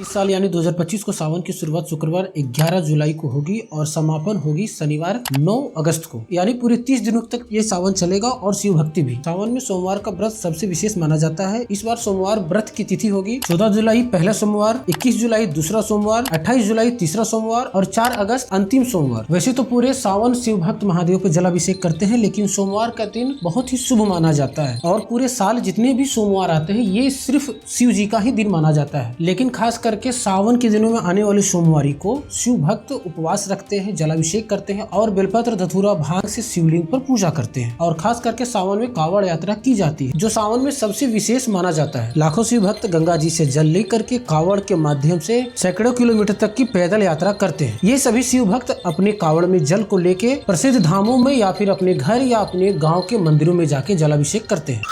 इस साल यानी 2025 को सावन की शुरुआत शुक्रवार 11 जुलाई को होगी और समापन होगी शनिवार 9 अगस्त को। यानी पूरे 30 दिनों तक ये सावन चलेगा और शिव भक्ति भी। सावन में सोमवार का व्रत सबसे विशेष माना जाता है। इस बार सोमवार व्रत की तिथि होगी 14 जुलाई पहला सोमवार, 21 जुलाई दूसरा सोमवार, 28 जुलाई तीसरा सोमवार और 4 अगस्त अंतिम सोमवार। वैसे तो पूरे सावन शिव भक्त महादेव पे जलाभिषेक करते हैं, लेकिन सोमवार का दिन बहुत ही शुभ माना जाता है और पूरे साल जितने भी सोमवार आते हैं ये सिर्फ शिव जी का ही दिन माना जाता है। लेकिन खास करके सावन के दिनों में आने वाले सोमवारी को शिव भक्त उपवास रखते हैं, जलाभिषेक करते हैं और बेलपत्र धतूरा भांग से शिवलिंग पर पूजा करते हैं। और खास करके सावन में कावड़ यात्रा की जाती है, जो सावन में सबसे विशेष माना जाता है। लाखों शिव भक्त गंगा जी से जल लेकर के कावड़ के माध्यम से सैकड़ों किलोमीटर तक की पैदल यात्रा करते हैं। ये सभी शिव भक्त अपने कावड़ में जल को लेके प्रसिद्ध धामों में या फिर अपने घर या अपने गाँव के मंदिरों में जाके जलाभिषेक करते हैं।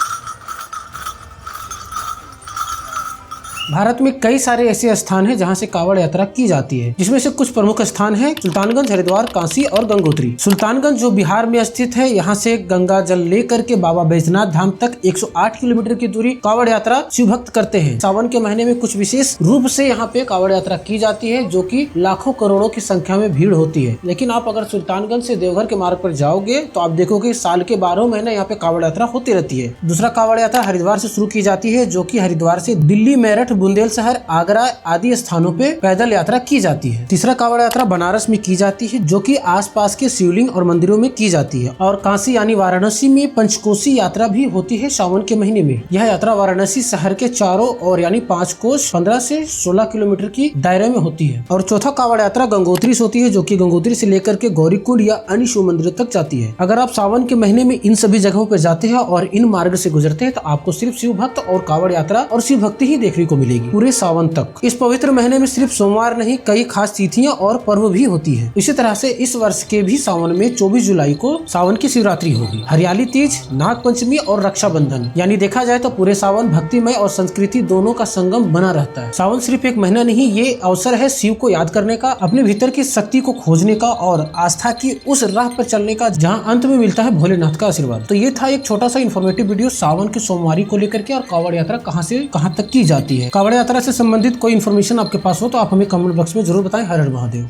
भारत में कई सारे ऐसे स्थान हैं जहां से कावड़ यात्रा की जाती है, जिसमें से कुछ प्रमुख स्थान हैं सुल्तानगंज, हरिद्वार, काशी और गंगोत्री। सुल्तानगंज जो बिहार में स्थित है, यहां से गंगा जल लेकर के बाबा बैजनाथ धाम तक 108 किलोमीटर की दूरी कावड़ यात्रा शिव भक्त करते हैं। सावन के महीने में कुछ विशेष रूप से यहाँ पे कावड़ यात्रा की जाती है, जो की लाखों करोड़ों की संख्या में भीड़ होती है। लेकिन आप अगर सुल्तानगंज से देवघर के मार्ग पर जाओगे तो आप देखोगे साल के 12 महीने यहाँ पे कावड़ यात्रा होती रहती है। दूसरा कावड़ यात्रा हरिद्वार से शुरू की जाती है, जो की हरिद्वार से दिल्ली, मेरठ, बुंदेलशहर, आगरा आदि स्थानों पे पैदल यात्रा की जाती है। तीसरा कावड़ यात्रा बनारस में की जाती है, जो कि आसपास के शिवलिंग और मंदिरों में की जाती है। और काशी यानी वाराणसी में पंचकोशी यात्रा भी होती है सावन के महीने में। यह यात्रा वाराणसी शहर के चारों ओर यानी 5 कोस 15 से 16 किलोमीटर की दायरे में होती है। और चौथा कावड़ यात्रा गंगोत्री से होती है, जो कि गंगोत्री से लेकर के गौरीकुंड या अन्य शिव मंदिरों तक जाती है। अगर आप सावन के महीने में इन सभी जगहों पर जाते हैं और इन मार्ग से गुजरते हैं तो आपको सिर्फ शिव भक्त और कावड़ यात्रा और शिव भक्ति ही देखने को मिलेगी पूरे सावन तक। इस पवित्र महीने में सिर्फ सोमवार नहीं, कई खास तिथियां और पर्व भी होती है। इसी तरह से इस वर्ष के भी सावन में 24 जुलाई को सावन की शिवरात्रि होगी। हरियाली तीज, नाग पंचमी और रक्षाबंधन, यानी देखा जाए तो पूरे सावन भक्तिमय और संस्कृति दोनों का संगम बना रहता है। सावन सिर्फ एक महीना नहीं, ये अवसर है शिव को याद करने का, अपने भीतर की शक्ति को खोजने का और आस्था की उस राह पर चलने का जहाँ अंत में मिलता है भोलेनाथ का आशीर्वाद। तो ये था एक छोटा सा इन्फॉर्मेटिव वीडियो सावन की सोमवारी को लेकर के और कावड़ यात्रा कहाँ से कहाँ तक की जाती है। कावड़ यात्रा से संबंधित कोई इन्फॉर्मेशन आपके पास हो तो आप हमें कमेंट बॉक्स में जरूर बताएं। हर हर महादेव।